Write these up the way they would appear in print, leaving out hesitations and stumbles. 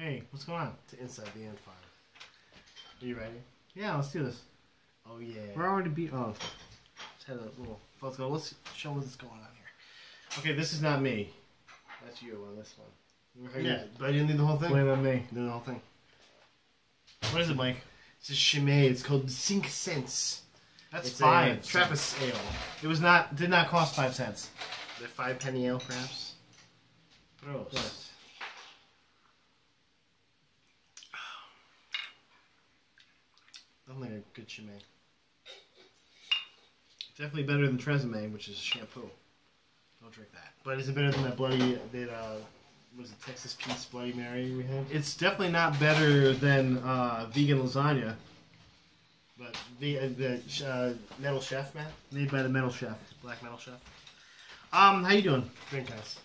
Hey, what's going on? To inside the end file. Are you ready? Yeah, let's do this. Oh yeah. We're already oh. Just had a little. Let's show what's going on here. Okay, this is not me. That's you on this one. Yeah, but I didn't do the whole thing. blame on me. Do the whole thing. What is it, Mike? It's a Chimay. It's called 5 cents. That's It's fine. a Trappist ale. It did not cost 5 cents. The 5-penny ale, perhaps. Gross. Yes. Nothing like a good Chimay. Definitely better than Tresemme, which is shampoo. Don't drink that. But is it better than that bloody, was it Texas Pete's Bloody Mary we had? It's definitely not better than vegan lasagna. But the Metal Chef, man? Made by the Metal Chef. Black Metal Chef? How you doing? Drink, guys.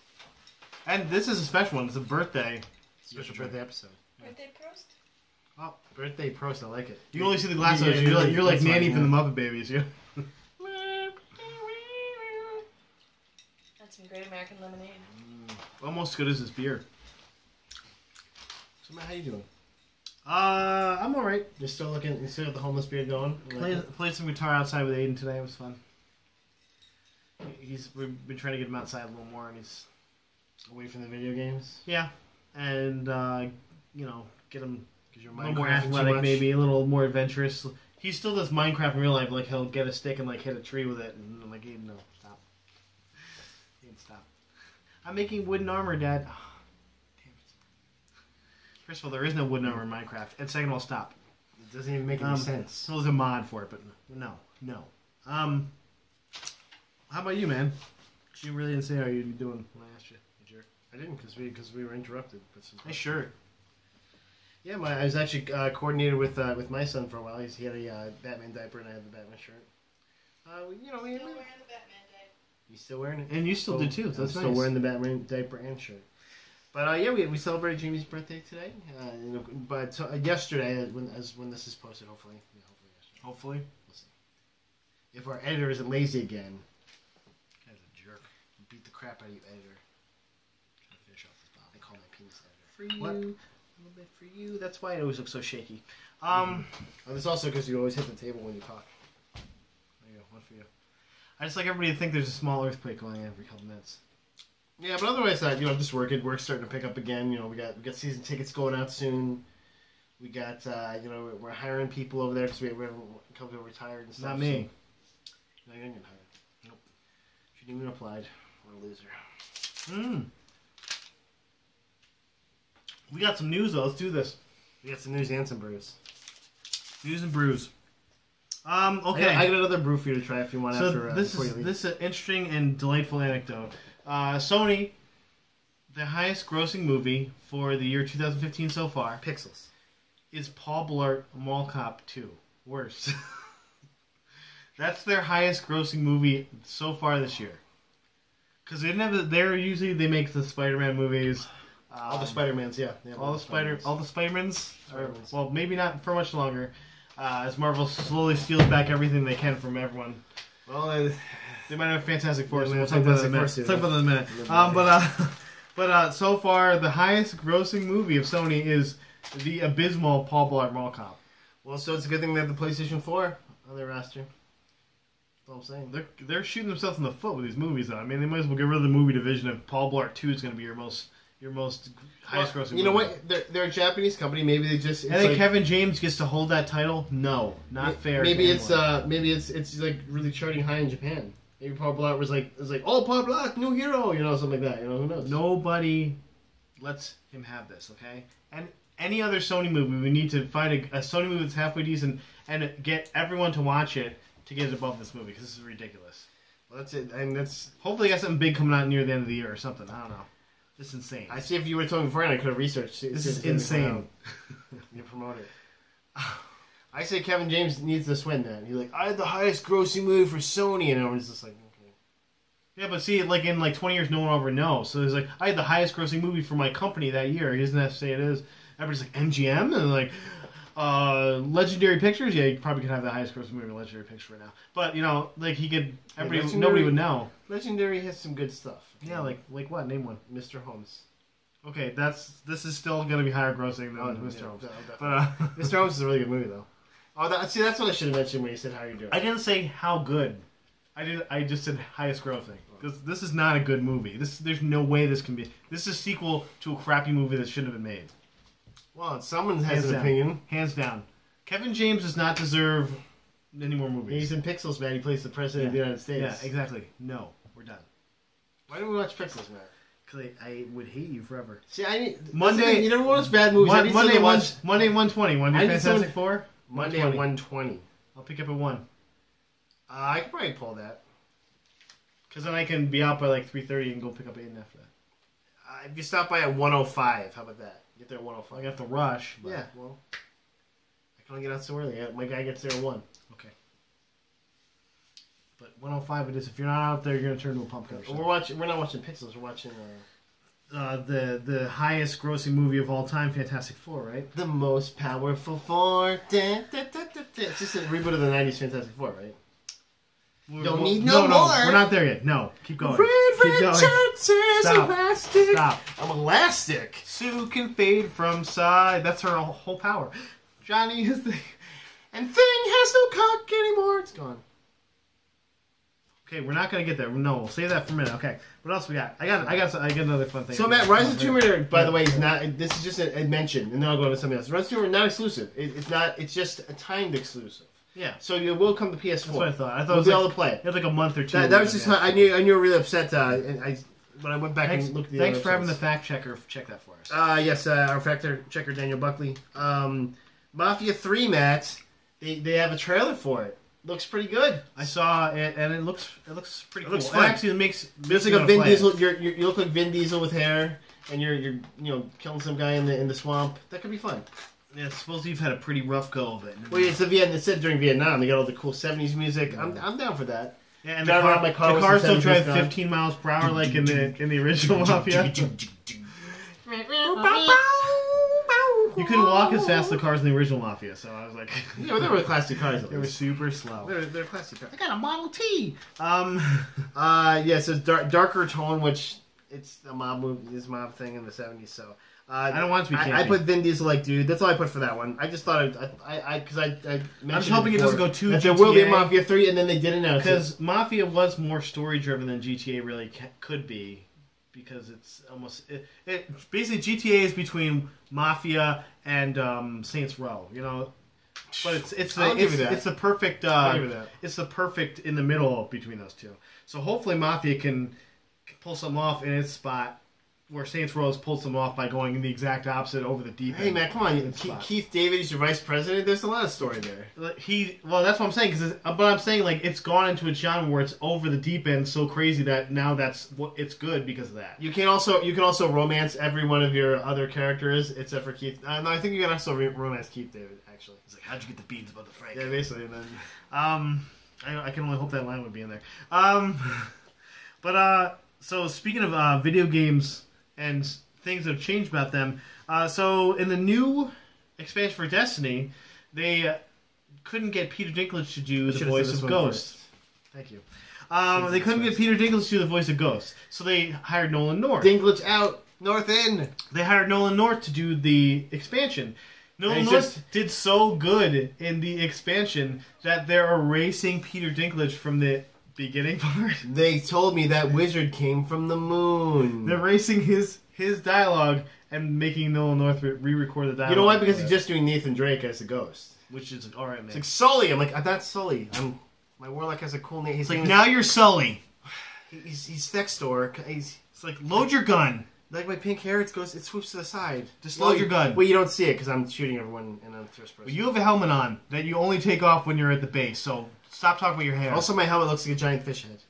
And this is a special one. It's a birthday. Special birthday episode. Birthday Prost? Oh, birthday Prost, I like it. You only see the glass. Yeah, You're like that's Nanny fine, from the Muppet Babies. Yeah. That's some great American lemonade. Almost as good as this beer. So, Matt, how you doing? I'm all right. You still got the homeless beard going? Played some guitar outside with Aiden today. It was fun. We've been trying to get him outside a little more, and he's Away from the video games? yeah, and get him Because you're a little more Minecrafting too athletic, much? maybe a little more adventurous. He still does Minecraft in real life. Like he'll get a stick and like hit a tree with it, and I'm like, Aiden, no, stop. Aiden, stop. I'm making wooden armor, Dad. Oh, damn it. First of all, there is no wooden armor in Minecraft, and second of all, stop. It doesn't even make any sense. So there's a mod for it, but no. How about you, man? You really didn't say how you doing when I asked you. You jerk. I didn't because we were interrupted. Hey, sure. Yeah, I was actually coordinated with my son for a while. He had a Batman diaper and I had the Batman shirt. Still wearing the Batman diaper. You still wearing it? And you still do too. So I'm that's still nice. wearing the Batman diaper and shirt. But yeah, we celebrated Jamie's birthday today. But yesterday, when this is posted, hopefully yesterday. Hopefully. We'll see. If our editor isn't lazy again, Guy's a jerk. beat the crap out of you, editor. Trying to finish off this bottle. I call my penis editor. For you. What? A little bit for you. That's why it always looks so shaky. Oh, that's also because you always hit the table when you talk. There you go. One for you. I just like everybody to think there's a small earthquake going on every couple minutes. Yeah, but otherwise, I'm just working. Work's starting to pick up again. We got season tickets going out soon. We got we're hiring people over there because we have a couple people retired and stuff. Not me. So, no, you're not getting hired. Nope. If you didn't even applied, what a loser. We got some news though. Let's do this. We got some news and some brews. News and brews. Okay. I got another brew for you to try if you want. So after this before you leave. is an interesting and delightful anecdote. Sony, the highest grossing movie for the year 2015 so far, Pixels. is Paul Blart Mall Cop 2. Worse. That's their highest grossing movie so far this year. Because they make the Spider-Man movies. All the Spider-Mans, yeah. All the Spider-Mans. Spider-Mans. Well, maybe not for much longer. As Marvel slowly steals back everything they can from everyone. Well, They might have Fantastic Four. Yeah, So we'll talk about that in a minute. Fantastic Talk about that in a minute. But so far, the highest grossing movie of Sony is the abysmal Paul Blart Mall Cop. well, so it's a good thing they have the PlayStation 4 on their roster. That's all I'm saying. They're shooting themselves in the foot with these movies, though. I mean, they might as well get rid of the movie division if Paul Blart 2 is going to be your most highest grossing movie. You know what? They're a Japanese company. Maybe they just. I think Kevin James gets to hold that title. No, not fair. Maybe it's like really charting high in Japan. Maybe Paul Blart was like, oh, Paul Blart, new hero, something like that. Who knows? Nobody lets him have this, okay? And any other Sony movie, we need to find a Sony movie that's halfway decent and get everyone to watch it to get it above this movie, because this is ridiculous. Well, that's it. And that's. Hopefully, got something big coming out near the end of the year or something. I don't know. This is insane. I see if you were talking beforehand, I could have researched. This is insane. You promote it. I say Kevin James needs this win, man. He's like, I had the highest grossing movie for Sony, and everyone's just like, okay. Yeah, but see, like in 20 years, no one will ever know. So there's I had the highest grossing movie for my company that year. He doesn't have to say it is. Everybody's like, MGM? And Legendary Pictures? Yeah, you probably could have the highest grossing movie in Legendary Pictures right now. But, he could, nobody would know. Legendary has some good stuff. Yeah, like what? Name one. Mr. Holmes. Okay, this is still going to be higher grossing than Mr. Holmes. But Mr. Holmes is a really good movie, though. Oh, that's what I should have mentioned when you said how you doing. I didn't say how good. I just said highest grossing. Because this is not a good movie. There's no way this can be. This is a sequel to a crappy movie that shouldn't have been made. Well, someone has an opinion. Hands down. Kevin James does not deserve any more movies. He's in Pixels, man. He plays the president of the United States. Yeah, exactly. No, we're done. Why don't we watch Pixels, man? Because I would hate you forever. See, I need Monday. You never watch bad movies. Monday 120. Want to do Fantastic Four? Monday at 120. I'll pick up at 1. I could probably pull that. Because then I can be out by like 3:30 and go pick up Aiden after that. If you stop by at 105, how about that? Get there at 105. I got the rush. But... Yeah, well, I can only get out so early. My guy gets there at 1. Okay. But 105 it is. If you're not out there, you're gonna turn to a pumpkin. We're not watching Pixels. We're watching the highest grossing movie of all time, Fantastic Four, right? The most powerful four. It's just a reboot of the 90s Fantastic Four, right? Don't need no more. We're not there yet. No, keep going. Keep going. Stop. Elastic. Stop. I'm elastic. Sue can fade from side. That's her whole power. Johnny is the... And Thing has no cock anymore. It's gone. Okay, we're not gonna get there. No, we'll save that for a minute. Okay, what else we got? I got another fun thing. So Matt, Rise of the Tomb Raider, by the way, is not. This is just a mention, and then I'll go into something else. Rise of the Tomb Raider not exclusive. It's not. It's just a timed exclusive. Yeah. So it will come to PS4. That's what I thought. I thought we'll it was be like, able to play. It had like a month or two. That was just. I knew you were really upset. And when I went back and looked at the Thanks other for having the episodes. fact checker check that for us. Yes, our fact checker Daniel Buckley. Mafia 3, Matt. They have a trailer for it. Looks pretty good. I saw it, and it looks pretty cool. Looks fun. It actually makes It's like a Vin Diesel. You look like Vin Diesel with hair, and you're killing some guy in the swamp. That could be fun. Yeah, suppose you've had a pretty rough go of it. Well, yeah, it's set during Vietnam. They got all the cool 70s music. I'm down for that. Yeah, and the car still drive 15 miles per hour like in the original Mafia. You couldn't walk as fast as the cars in the original Mafia, so I was like... Yeah, they were classic cars. They were super slow. They're classic cars. I got a Model T! Yeah, so darker tone, which it's a mob movie, this mob thing in the 70s, so... I don't want it to be campy. I put Vin Diesel like dude. That's all I put for that one. I just thought because I mentioned I'm hoping it doesn't go too that GTA. there will be a Mafia 3, and then they did announce it. Because Mafia was more story-driven than GTA really could be. Because it's almost... basically, GTA is between Mafia and Saints Row, you know? But it's the perfect... it's the perfect in the middle between those two. So hopefully Mafia can pull something off in its spot where Saints Row has pulled some off by going in the exact opposite over the deep end. Hey, man, come on. Keith David is your vice president. There's a lot of story there. Well, that's what I'm saying. But I'm saying, like, it's gone into a genre where it's over the deep end so crazy that now it's good because of that. You can also romance every one of your other characters except for Keith. No, I think you can also romance Keith David, actually. He's like, how'd you get the beads about the Frank? Yeah, basically. And then, I can only hope that line would be in there. So speaking of video games and things that have changed about them. So in the new expansion for Destiny, they couldn't get Peter Dinklage to do the voice of Ghost. Thank you. They couldn't get Peter Dinklage to do the voice of Ghost, so they hired Nolan North. Dinklage out, North in. They hired Nolan North to do the expansion. Nolan North did so good in the expansion that they're erasing Peter Dinklage from the beginning part. They told me that wizard came from the moon. They're erasing his dialogue and making Nolan North re-record the dialogue. You know why? Because he's just doing Nathan Drake as a ghost. Which is alright, man. It's like Sully. I'm like, that's Sully. My warlock has a cool name. It's like, now you're Sully. He's Thextor. It's like, load your gun. Like my pink hair, it swoops to the side. Just load your gun. Well, you don't see it because I'm shooting everyone in a first person. Well, you have a helmet on that you only take off when you're at the base, so stop talking about your hair. Also, my helmet looks like a giant fish head.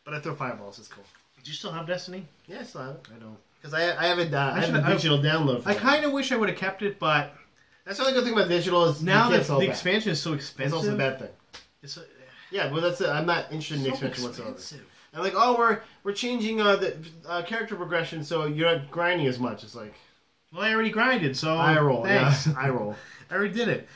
But I throw fireballs. It's cool. Do you still have Destiny? Yeah, I still have it. I don't. Because I have a digital download for I kind of wish I would have kept it, but... That's the only good thing about digital is now that the expansion is so expensive. It's also a bad thing. Yeah, well, that's it. I'm not interested in the expansion whatsoever. And like, we're changing the character progression, so you're not grinding as much. It's like... Well, I already grinded, so... I roll, thanks. yeah. I roll. I already did it.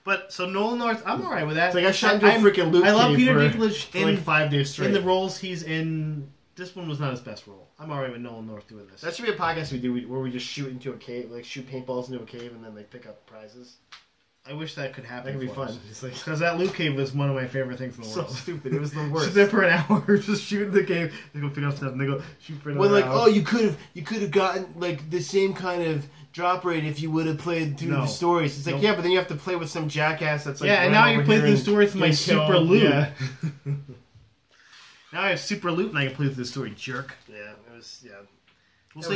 But, so Nolan North, I'm alright with that. It's like I shot into a freaking loop I love Peter Dinklage for like 5 days straight. in the roles he's in this one was not his best role. I'm alright with Nolan North doing this. That should be a podcast we do where we just shoot into a cave, like shoot paintballs into a cave and then like pick up prizes. I wish that could happen. That could be for fun. us. Because that loot cave was one of my favorite things in the So world. stupid. It was the worst. Sit there for an hour, just shooting the cave. They go pick up stuff and they go shoot for another Well, like, hour. oh, you could have gotten like the same kind of drop rate if you would have played through the stories. It's like, Nope. yeah, but then you have to play with some jackass that's like, yeah, and now you play through the story with my and super kill. loot. Yeah. Now I have super loot and I can play through the story, jerk. Yeah, it was We'll That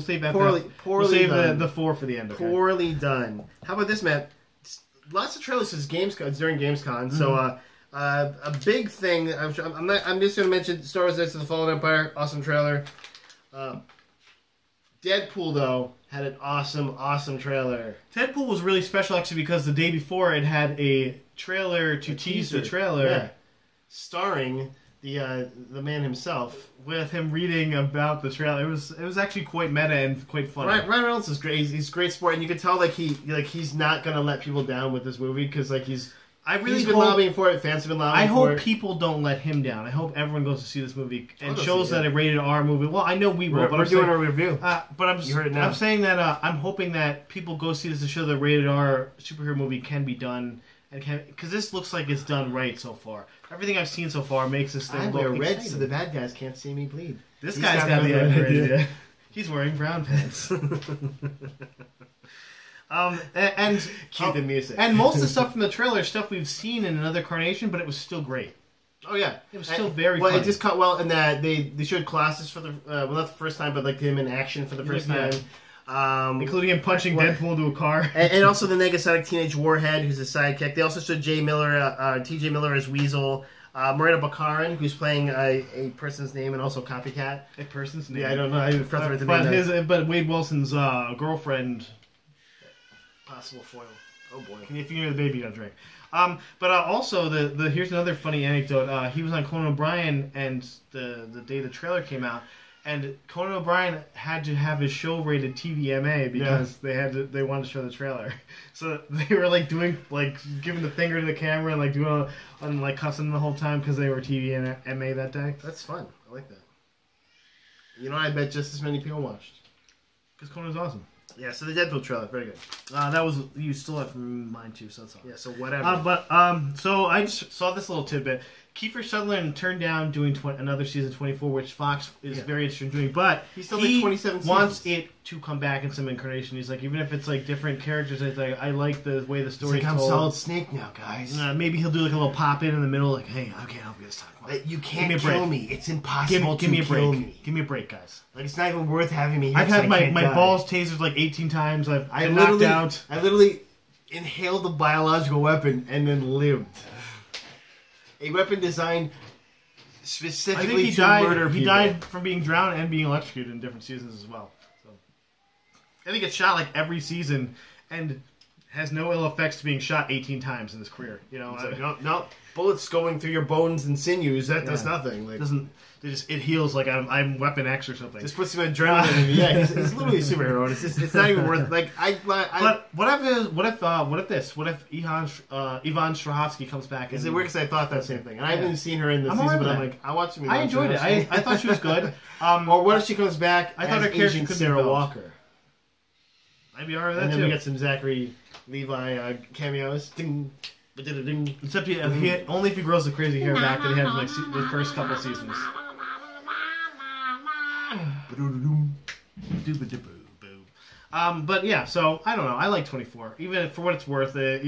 save that. poorly We'll save done. the 4 for the end. Okay? poorly done. How about this, Matt? Lots of trailers since Gamescom during Gamescom. So a big thing. I'm just going to mention Star Wars: Knights of the Fallen Empire. Awesome trailer. Deadpool though had an awesome trailer. Deadpool was really special actually because the day before it had a trailer to tease the trailer. Yeah. Starring the man himself. With him reading about the trailer, it was actually quite meta and quite funny. Ryan Reynolds is great. He's a great sport, and you can tell he's not gonna let people down with this movie because he's been lobbying for it. Fans have been lobbying for it. I hope people don't let him down. I hope everyone goes to see this movie and I'll go shows see it. that a rated R movie. Well, I know we will, We're but I'm doing saying, a review. But You heard it now. I'm saying that I'm hoping that people go see this to show that a rated R superhero movie can be done and because this looks like it's done right so far. Everything I've seen so far makes this thing I look wear red exciting. so the bad guys can't see me bleed. This He's guy's got the idea. He's wearing brown pants. and Cue the music. And most of the stuff from the trailer is stuff we've seen in another carnation, but it was still great. Oh yeah, It was still very well. funny. It just caught well in that they showed Colossus for the well not the first time, but like him in action for the first Yeah. time. Including him punching Deadpool into a car. And also the Negasonic Teenage Warhead, who's a sidekick. They also showed T.J. Miller as Weasel. Marina Bakarin, who's playing a person's name and also Copycat. A person's name. Yeah, I don't know. I didn't forget the name. But Wade Wilson's girlfriend. Possible foil. Oh boy. If you hear the baby, you gotta drink. But also the here's another funny anecdote. He was on Conan O'Brien, and the day the trailer came out, and Conan O'Brien had to have his show rated TVMA because they wanted to show the trailer. So they were like giving the finger to the camera and like doing and like cussing the whole time because they were TVMA that day. That's fun. I like that. You know, I bet just as many people watched. Because Conan's awesome. Yeah, so the Deadpool trailer, very good. That was you stole it from mine too, so that's all. Yeah, so whatever. So I just saw this little tidbit. Kiefer Sutherland turned down doing another season 24, which Fox is very interested in doing, but He still did 27 wants seasons. it to come back in some incarnation. He's like, even if it's like different characters, it's like I like the way the It's story's like I'm told. Solid Snake now, guys. Maybe he'll do like a little pop in the middle, like, hey, I can't help you this time. You Give me can't a break. kill me. It's impossible Give me a to kill break. me. Give me a break, guys. Like, it's not even worth having me here. I've 'cause had I my can't die. balls tasered like 18 times. I've I been knocked out. literally inhaled a biological weapon and then lived. A weapon designed I specifically think he to died. murder He people. died from being drowned and being electrocuted in different seasons as well. So I think it's shot like every season and has no ill effects to being shot 18 times in his career. You know, It's like, no, bullets going through your bones and sinews. That does nothing. Like, it doesn't. It heals like I'm Weapon X or something. just put some adrenaline in me. Yeah, he's literally a superhero. It's not even worth. Like But what if Ivan Strahovski comes back? Is and it weird? Because I thought that same thing. And I haven't seen her in the I'm season, alright but with I'm that. like, I watched him. I enjoyed it. I thought she was good. Or what if she comes back? I thought as her character Agent could be Sarah developed. Walker. I'd be alright with And that then we too. get some Zachary Levi cameos. Ding, ba-da-da-ding. Except only if he grows the crazy hair back that he had in like the first couple seasons. But yeah, so I don't know. I like 24, even for what it's worth. A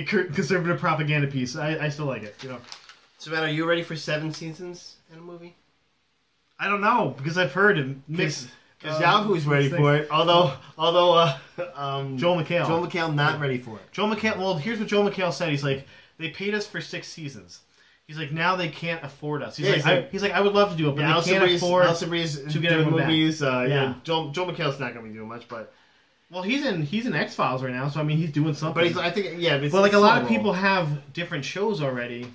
conservative propaganda piece. I still like it. You know, So, Matt, are you ready for 7 seasons in a movie? I don't know because I've heard and mixed. Because Yahoo's ready for it. Although Joel McHale. Joel McHale not ready for it. Joel McHale. Well, here's what Joel McHale said. He's like, they paid us for 6 seasons. He's like, now they can't afford us. He's like, I would love to do it, but they can't afford Alison Brie's to get doing everyone back. movies. Yeah. Joel McHale's not going to be doing much, but Well, he's in X-Files right now, so I mean, he's doing something. I think But like a lot of people have different shows already,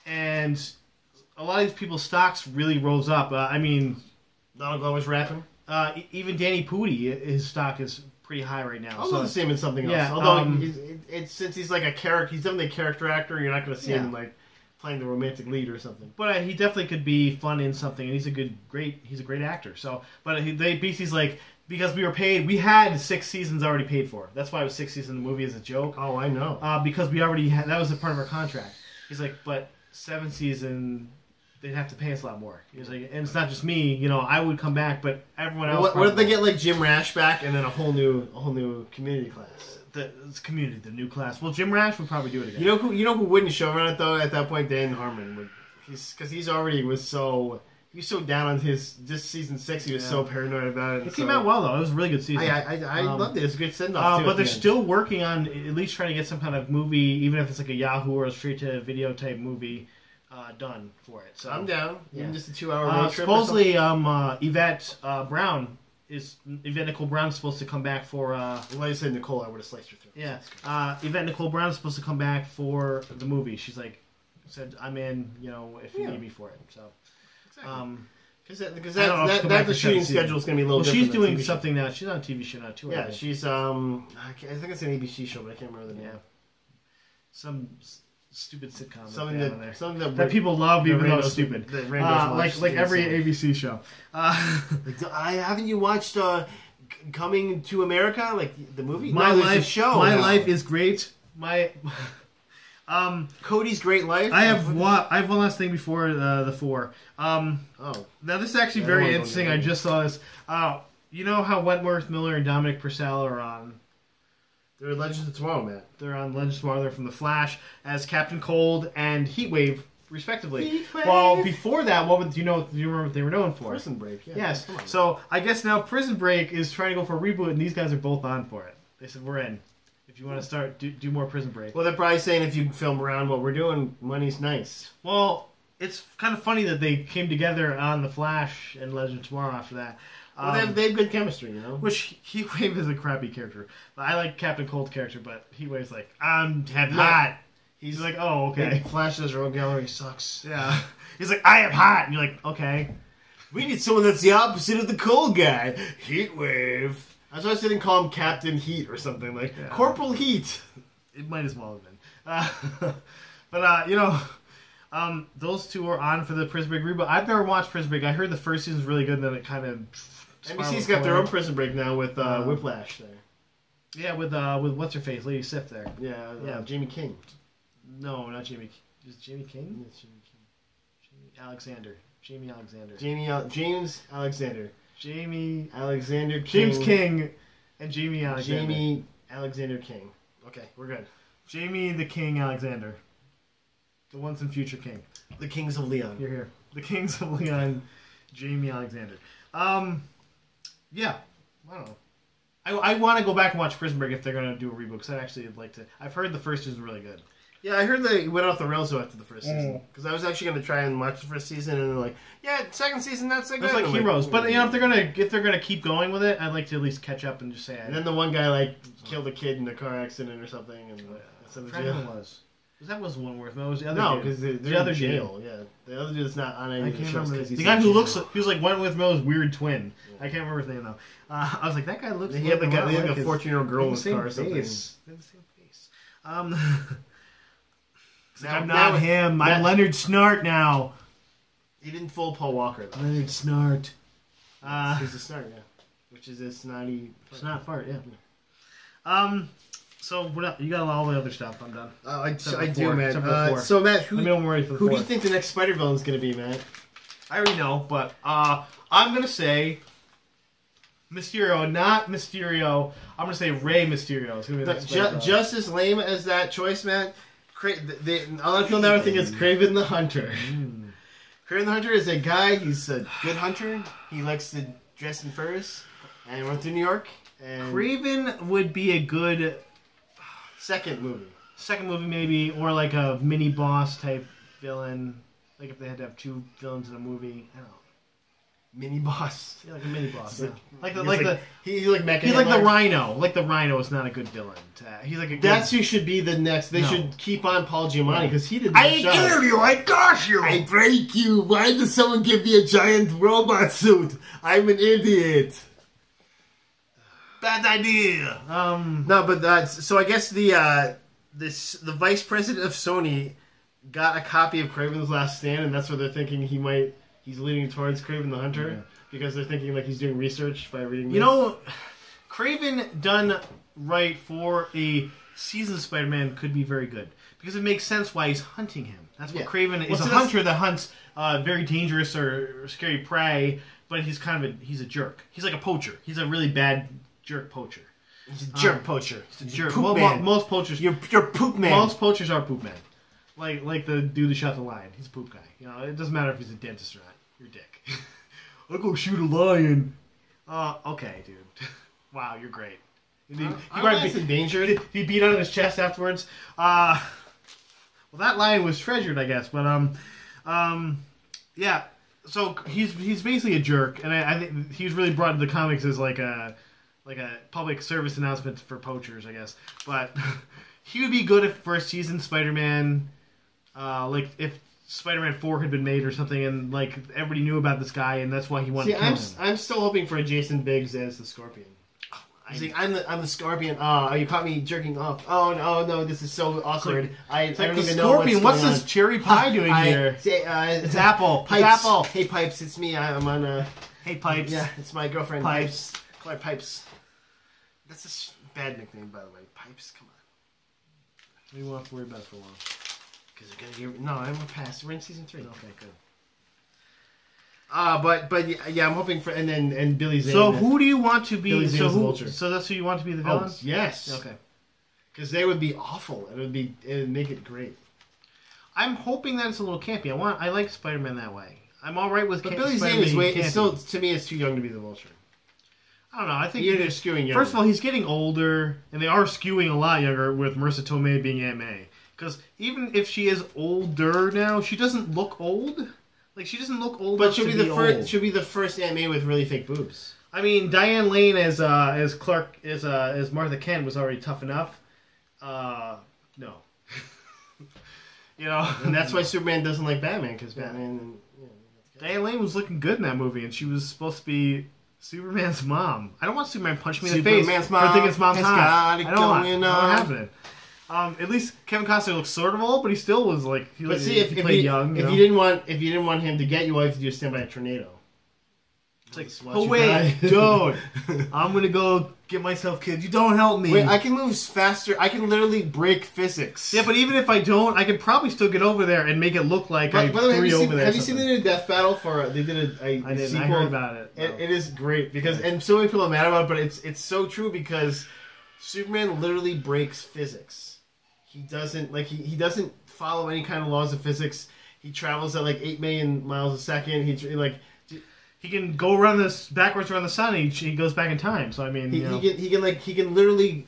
and a lot of these people's stocks really rose up. I mean, Donald Glover's rapping. Even Danny Pudi, his stock is pretty high right now. I'd love to see him in something else. Yeah, Although it's since he's like a character, he's definitely a character actor. You're not going to see him like playing the romantic lead or something. But he definitely could be fun in something, and he's a great actor. So, but BC's like, because we were paid, we had 6 seasons already paid for. That's why it was 6 seasons in the movie as a joke. Oh, I know. Because we already had, that was a part of our contract. He's like, but 7th season, they'd have to pay us a lot more. He's like, and it's not just me. You know, I would come back, but everyone else. What if they get like Jim Rash back and then a whole new community class? It's community, the new class. Well, Jim Rash would probably do it again. You know who wouldn't showrun it though at that point? Dan Harmon would. He's already was so down on his this season 6. He was so paranoid about it. It came out well though. It was a really good season. I loved it. It's a good send off. But they're still working on at least trying to get some kind of movie, even if it's like a Yahoo or a straight to video type movie, done for it. So I'm down. Yeah. Even just a 2-hour road trip. Supposedly, Yvette Nicole Brown's supposed to come back for. Well, I said Nicole, I would have sliced her throat. Yeah, Yvette Nicole Brown's supposed to come back for the movie. She's like, said, I'm in, you know, if you need me for it. So, exactly. Because the shooting schedule is going to be a little different. She's doing something now. She's on a TV show now too. Yeah, she's I think it's an ABC show, but I can't remember the name. Yeah, some stupid sitcom. Something that people love, even though it's stupid. Like every ABC show. Haven't you watched Coming to America, like the movie? My life show. My life is great. Cody's Great Life. I have one last thing before the 4. Now this is actually very interesting. I just saw this. You know how Wentworth Miller and Dominic Purcell are on? They're Legends of Tomorrow, man. They're on Legends of Tomorrow. They're from The Flash as Captain Cold and Heatwave, respectively. Heatwave. Well, before that, do you remember what they were known for? Prison Break. Yeah. Yes. So I guess now Prison Break is trying to go for a reboot, and these guys are both on for it. They said we're in. If you want to start, do more Prison Break. Well, they're probably saying if you can film around what we're doing, money's nice. Well, it's kind of funny that they came together on The Flash and Legend of Tomorrow after that. Well, they have good chemistry, you know? Which, Heatwave is a crappy character. I like Captain Cold's character, but Heatwave's like, I'm hot. He's like, oh, okay. Flash does rogue gallery sucks. Yeah. He's like, I am hot. And you're like, okay. We need someone that's the opposite of the cold guy. Heatwave. That's why I didn't call him Captain Heat or something. Like, Corporal Heat. It might as well have been. But, those two are on for the Prison Break reboot. I've never watched Prison Break. I heard the first season's really good, and then it kind of... NBC's got their own Prison Break now with Whiplash there. Yeah, with what's-her-face, Lady Sif there. Yeah, Jamie King. No, not Jamie. Is it Jamie King? It's Jamie King. Jamie Alexander. James Alexander. Jamie Alexander King. James King and Jamie Alexander. Jamie Alexander King. Okay, we're good. Jamie the King Alexander. The once and future king. The Kings of Leon. You're here. The Kings of Leon, Jamie Alexander. Yeah. I don't know. I want to go back and watch Prison Break if they're going to do a reboot, because I'd actually like to. I've heard the first season really good. Yeah, I heard they went off the rails after the first season. Because I was actually going to try and watch the first season, and they're like, yeah, second season, not so good. It's like Heroes. But, you know, if they're gonna keep going with it, I'd like to at least catch up and just say... And then the one guy, like, killed a kid in a car accident or something, and sent to jail. That was Wentworth. That was the other. No, because they're the other in jail. Yeah, the other dude's not on any of the shows. The guy who looks, he was like Wentworth Miller's weird twin. Yeah. I can't remember his name though. I was like, that guy looks. He had like a 14-year-old girl in his car or something. They have the same face. Like, I'm not him. I'm Leonard Snart now. He didn't fool Paul Walker though. Leonard Snart. He's a snart, yeah. Which is a snotty snot fart, yeah. So what else? You got all the other stuff. I'm done. I do, man. So Matt, who do you think the next Spider villain is going to be, man? I already know, but I'm going to say Mysterio, not Mysterio. I'm going to say Rey Mysterio. It's going to be just as lame as that choice, man. A lot of people never think it's Kraven the Hunter. Kraven the Hunter is a guy. He's a good hunter. He likes to dress in furs and went to New York. And Kraven would be a good second movie maybe, or like a mini boss type villain. Like if they had to have two villains in a movie. I don't know. Mini boss. Yeah, like a mini boss. Yeah. He's like the Rhino. Like the Rhino is not a good villain. He's like a good... That's who should be the next. They should keep on Paul Giamatti because he did. I kill you! I gosh you! I break you! Why does someone give me a giant robot suit? I'm an idiot. Bad idea. No, but so I guess the vice president of Sony got a copy of Kraven's Last Stand, and that's what they're thinking he's leaning towards Kraven the Hunter because they're thinking like he's doing research by reading. You know, Kraven done right for a seasoned Spider-Man could be very good because it makes sense why he's hunting him. That's what Kraven is, a hunter that hunts very dangerous or scary prey, but he's a jerk. He's like a poacher. He's a really bad jerk poacher. He's a jerk poacher. He's a jerk. Poop man. Most poachers. You're poop man. Most poachers are poop men. Like the dude that shot the lion. He's a poop guy. You know, it doesn't matter if he's a dentist or not. You're a dick. I'll go shoot a lion. Okay, dude. Wow, you're great. He might be endangered. He beat on his chest afterwards. Well, that lion was treasured, I guess. But yeah. So he's basically a jerk, and I think he was really brought into the comics as like a public service announcement for poachers, I guess. But he would be good if first season Spider-Man, like if Spider-Man 4 had been made or something, and like everybody knew about this guy, and that's why he wanted to kill him. I'm still hoping for a Jason Biggs as the Scorpion. I'm the Scorpion. Oh, you caught me jerking off. Oh no, this is so awkward. I don't even know what's going on. What's this cherry pie doing here? It's Apple. Pipes. It's Apple. Hey Pipes, it's me. I'm on. Hey Pipes. Yeah, it's my girlfriend. Pipes. Call her Pipes. That's a bad nickname, by the way. Pipes. Come on. We won't have to worry about it for long. Because they're gonna get. No, I'm past. We're in season 3. Okay, good. But yeah, I'm hoping for and Billy Zane. So who do you want to be? Vulture. So that's who you want to be the villain? Oh, yes. Okay. Because they would be awful. It would make it great. I'm hoping that it's a little campy. I like Spider-Man that way. I'm all right with. But Billy Zane is still, to me, it's too young to be the Vulture. I don't know. I think they're skewing younger. First of all, he's getting older, and they are skewing a lot younger with Marissa Tomei being Aunt May. Because even if she is older now, she doesn't look old. Like she doesn't look old. But she'll be the first. She'll be the first Aunt May with really fake boobs. I mean, Diane Lane as Clark as Martha Kent was already tough enough. No. You know, and that's why Superman doesn't like Batman because Batman. Diane Lane was looking good in that movie, and she was supposed to be Superman's mom. I don't want Superman to punch me in the face for thinking his mom's hot. I don't want it happening. At least Kevin Costner looks sort of old, but he still was like. He played young. If you didn't want him to get you, all you have to do is stand by a tornado. It's like, oh wait, dude, I'm gonna go get myself killed. You don't help me. Wait, I can move faster. I can literally break physics. Yeah, but even if I don't, I can probably still get over there and make it look like I threw over there. Have you seen the new Death Battle for? They did a sequel. I heard about it. It is great because and so many people are mad about it, but it's so true because Superman literally breaks physics. He doesn't he doesn't follow any kind of laws of physics. He travels at like 8 million miles a second. He can go backwards around the sun. And he goes back in time. So I mean, he can literally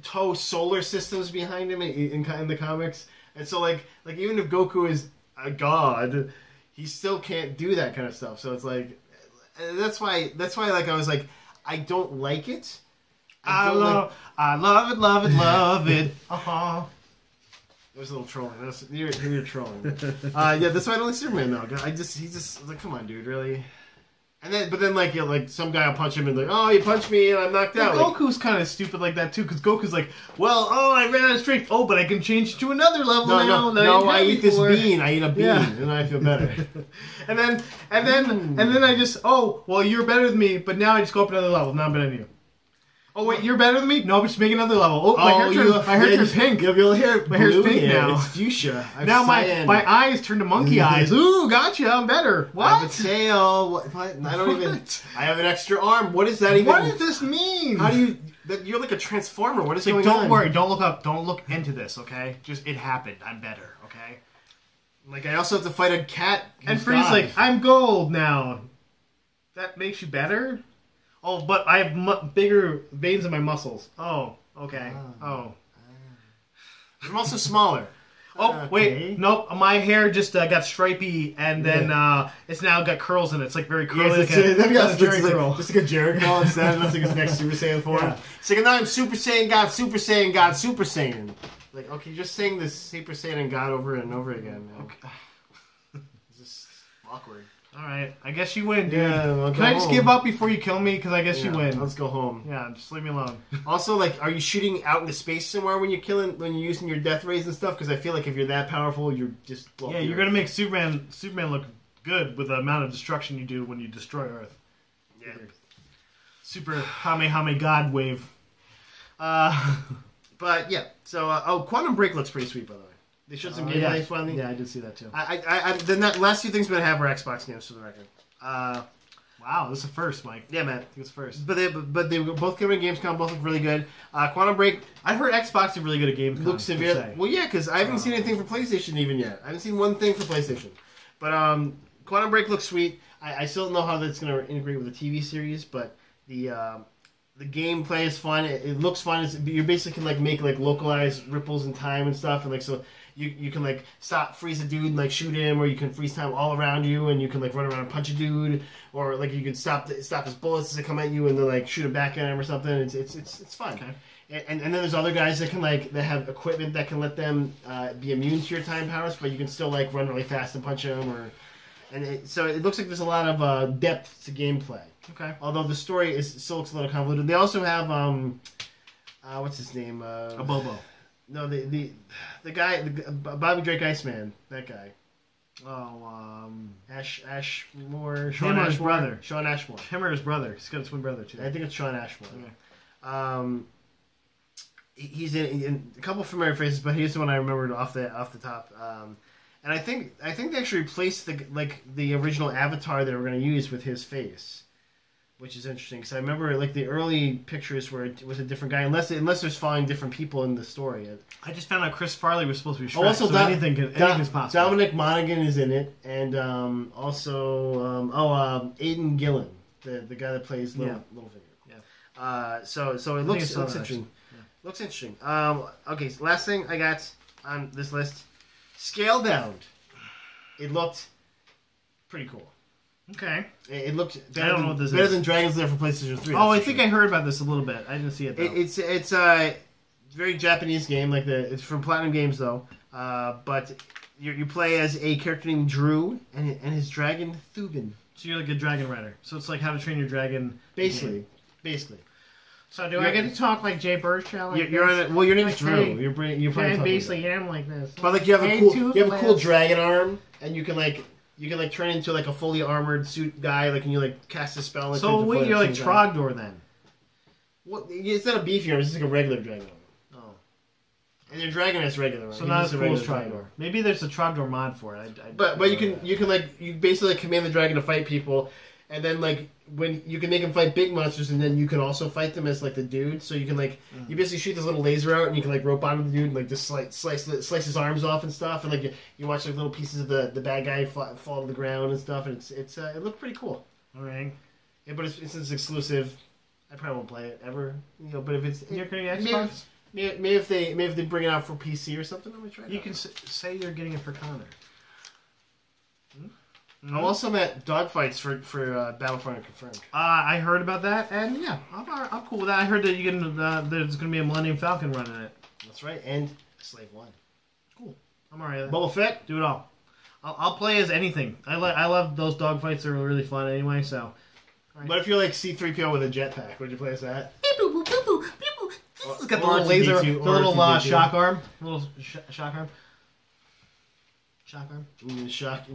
tow solar systems behind him in the comics. And so like even if Goku is a god, he still can't do that kind of stuff. So it's like that's why like I was like I don't like it. I love it. It was a little trolling. You're trolling. Yeah, that's why I don't like Superman though. He just like, come on, dude, really. But then like some guy will punch him and like, oh, he punched me and I'm knocked out. Goku's kind of stupid like that too, because Goku's like, well, I ran out of strength. Oh, but I can change to another level now. No, I eat this bean. I eat a bean, and I feel better. and then I just, oh, well, you're better than me, but now I just go up another level. Now I'm better than you. Oh wait, you're better than me? No, but just make another level. Oh, my hair turned pink. My hair's pink now. It's fuchsia. Now my eyes turn to monkey eyes. Ooh, gotcha, I'm better. What? I have a tail. What? I don't even. I have an extra arm. What does that even? What does this mean? How do you? You're like a transformer. What is going on? Don't worry. Don't look up. Don't look into this. Okay, just it happened. I'm better. Okay. Like I also have to fight a cat. And Freeze's like, I'm gold now. That makes you better. Oh, but I have bigger veins in my muscles. Oh, okay. I'm also smaller. Oh, wait. Nope. My hair just got stripy, and then it's now got curls in it. It's like very curly. Just like a Jerry curl instead. That's like his next Super Saiyan form. Yeah. It's like, now I'm Super Saiyan God, Super Saiyan God, Super Saiyan. Like, okay, just saying this Super Saiyan God over and over again, man. Okay. It's just awkward. All right. Alright, I guess you win, dude. Yeah, I'll Can go I just home. give up before you kill me? Because I guess you win. Let's go home. Yeah, just leave me alone. Also, like, are you shooting out into space somewhere when you're using your death rays and stuff? Because I feel like if you're that powerful, you're just Yeah, you're gonna make Superman look good with the amount of destruction you do when you destroy Earth. Yeah. Super Kamehameha God wave. But yeah, so Quantum Break looks pretty sweet, by the way. They showed some gameplay finally. Yeah, I did see that too. The last few things we're gonna have are Xbox games for the record. Wow, this is a first, Mike. Yeah, man. I think it's first. But they both came in Gamescom. Both look really good. Quantum Break I heard Xbox is really good at Gamescom. looks severe. Well, yeah, because I haven't seen anything for PlayStation even yet. I haven't seen one thing for PlayStation. But Quantum Break looks sweet. I still don't know how that's gonna integrate with the TV series, but the gameplay is fun. It looks fun. You basically can like make like localized ripples in time and stuff, and like so you can like freeze a dude and like shoot him, or you can freeze time all around you, and you can like run around and punch a dude, or like you can stop his bullets as they come at you and then like shoot him back at him or something. It's fun. Okay. And then there's other guys that can that have equipment that can let them be immune to your time powers, but you can still like run really fast and punch them so it looks like there's a lot of depth to gameplay. Okay. Although the story still looks a little convoluted. They also have what's his name? A Bobo. No, the guy, Bobby Drake Iceman, that guy. Oh, Ashmore. Him or his brother. Sean Ashmore. Him or his brother. He's got a twin brother too. I think it's Sean Ashmore. Okay. He's in a couple familiar faces, but he's the one I remembered off the top. And I think they actually replaced the original avatar they were going to use with his face, which is interesting because I remember like the early pictures where it was a different guy, unless there's following different people in the story. I just found out Chris Farley was supposed to be Shrek, Also, so anything's possible. Dominic Monaghan is in it, and also Aidan Gillen, the guy that plays Littlefinger. Yeah. So it looks interesting. Yeah. Looks interesting. Okay, so last thing I got on this list. Scale down. It looked pretty cool. Okay. It looked I don't know what this better is. than Dragon's Lair for PlayStation 3. Oh, I think I heard about this a little bit. I didn't see it though. It's a very Japanese game. It's from Platinum Games though. But you play as a character named Drew and his dragon Thuban. So you're like a dragon rider. So it's like How to Train Your Dragon. Basically. So do I get to talk like Jay Birchall? Like you're on it. Well, your name is Like, Drew. hey, You're probably basically am like this. but like you have Hey, a cool Toothless. dragon arm, and you can turn into like a fully armored suit guy, like and you like cast a spell. And So turn into wait, a you're like suit guy. Trogdor then? Well, it's not a beefy arm. It's just like a regular dragon arm. Oh. And your dragon has regular arm. So He's not just as a cool as regular dragon Trogdor. arm. Maybe there's a Trogdor mod for it. But you basically command the dragon to fight people, and then like when you can make him fight big monsters, and then you can also fight them as like the dude. So you can you basically shoot this little laser out, and you can like rope onto the dude, and like just slice his arms off and stuff, and like you watch like little pieces of the bad guy fall to the ground and stuff, and it looked pretty cool. All right. Yeah, but since it's exclusive, I probably won't play it ever. But if it's You're getting Xbox? maybe if they bring it out for PC or something, I'm gonna try it. You can say you're getting it for Connor. I'm also at dogfights for Battlefront confirmed. I heard about that, and yeah, I'm cool with that. I heard that there's going to be a Millennium Falcon running it. That's right, and Slave 1. Cool. I'm alright with that. Boba Fett? Do it all. I'll play as anything. I love those dogfights. They're really fun anyway, so. Right. But if you're like C-3PO with a jetpack, would you play as that? It's got the little laser, the little shock arm. Little shock arm. Shock arm. And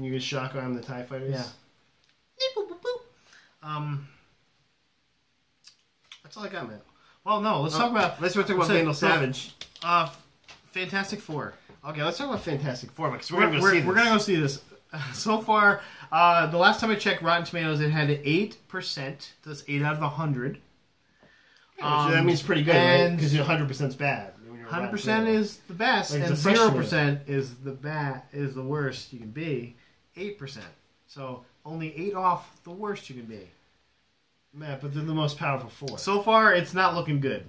you can shock arm the TIE fighters? Yeah. That's all I got, man. Well, no, let's talk about Vandal Savage. Fantastic Four. Okay, let's talk about Fantastic Four, because We're going to go see this. So far, the last time I checked Rotten Tomatoes, it had an 8%. That's 8 out of 100. So that means pretty good, right? Because 100% is bad. 100% is the best, Like and the freshman 0% is the worst you can be. 8%. So only 8 off the worst you can be. Man, but they're the most powerful 4. So far, it's not looking good.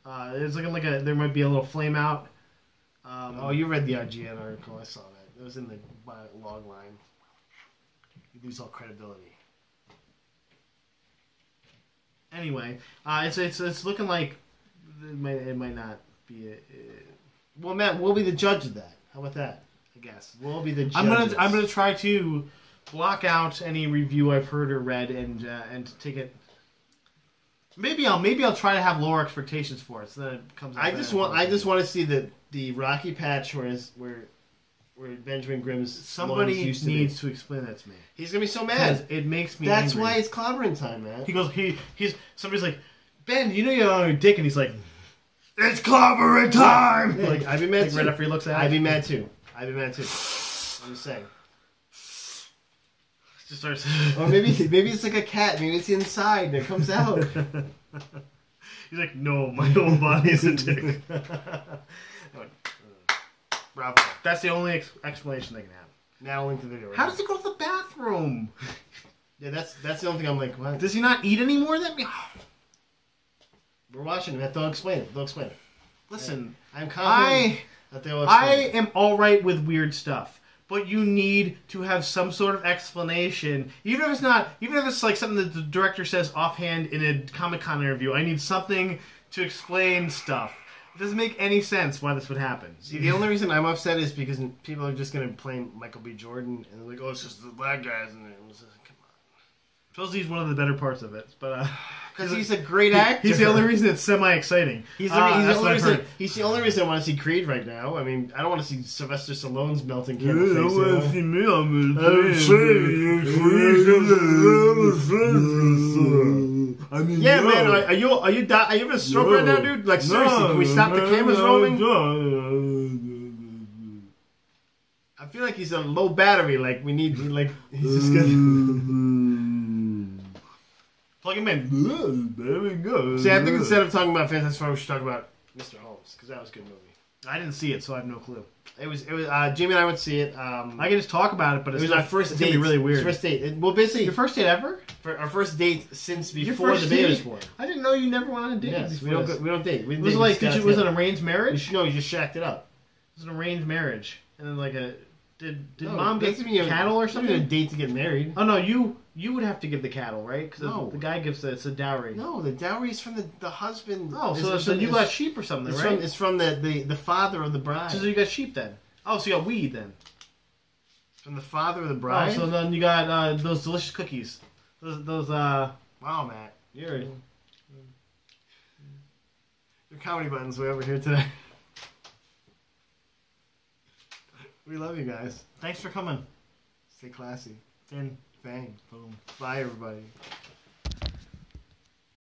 It's looking like there might be a little flame out. You read the IGN article. I saw that. It was in the log line. You lose all credibility. Anyway, it's looking like it might not be. Well, Matt, we'll be the judge of that. How about that? I guess We'll be the judge. I'm gonna try to block out any review I've heard or read and take it. Maybe I'll try to have lower expectations for it, so that it comes out I just want to see the rocky patch where Benjamin Grimm's somebody used needs to explain that to me. He's gonna be so mad. It makes me. That's angry. why it's clobbering time, man. He goes. He's somebody's like, Ben, you know you're on your dick, and he's like, it's clobbering time. Yeah, like, I'd be mad like too. right after he looks at it. I'd be mad too. I'm just saying. Just starts. Or maybe it's like a cat. Maybe it's inside and it comes out. He's like, no, my whole body is a dick. Bravo. That's the only explanation they can have. Now link the video. Right How now. does he go to the bathroom? Yeah, that's the only thing I'm like, what? Does he not eat anymore? We're watching it. They'll explain it. Listen, I'm confident that they will explain I it. am all right with weird stuff, but you need to have some sort of explanation. Even if it's like something that the director says offhand in a Comic-Con interview. I need something to explain stuff. It doesn't make any sense why this would happen. See, the only reason I'm upset is because people are just going to blame Michael B. Jordan and they're like, oh, it's just the black guys in there. Come on. Suppose he's one of the better parts of it, but because he's a great actor. He's the only reason it's semi-exciting. He's the only reason I want to see Creed right now. I mean, I don't want to see Sylvester Stallone's melting camera face. I want to see me on yeah, man. Are you having a stroke right now, dude? Like seriously, can we stop the cameras rolling? I feel like he's on low battery. Like we need, he's just gonna plug him in. There we go. See, I think instead of talking about Fantastic Four, we should talk about Mr. Holmes because that was a good movie. I didn't see it, so I have no clue. It was. Jamie and I went to see it. I can just talk about it, but it was our first date. It's really weird. First date. Well, basically, your first date ever? For our first date since Your before first the baby was date? born. I didn't know you never went on a date. Yes, we don't date. We was date. it like was it an arranged marriage? No, you just shacked it up. It was an arranged marriage, and then like a did No, mom get cattle or something? A date to get married. Oh no, you would have to give the cattle, right? Because No. the guy gives it's a dowry. No, the dowry is from the husband. Oh, so you got sheep or something, right? It's from the father of the bride. So you got sheep then. Oh, so you got weed then. From the father of the bride. Oh, so then you got those delicious cookies. Those Wow, Matt, your comedy button's way over here today. We love you guys. Thanks for coming. Stay classy. And Fang. boom. Bye, everybody.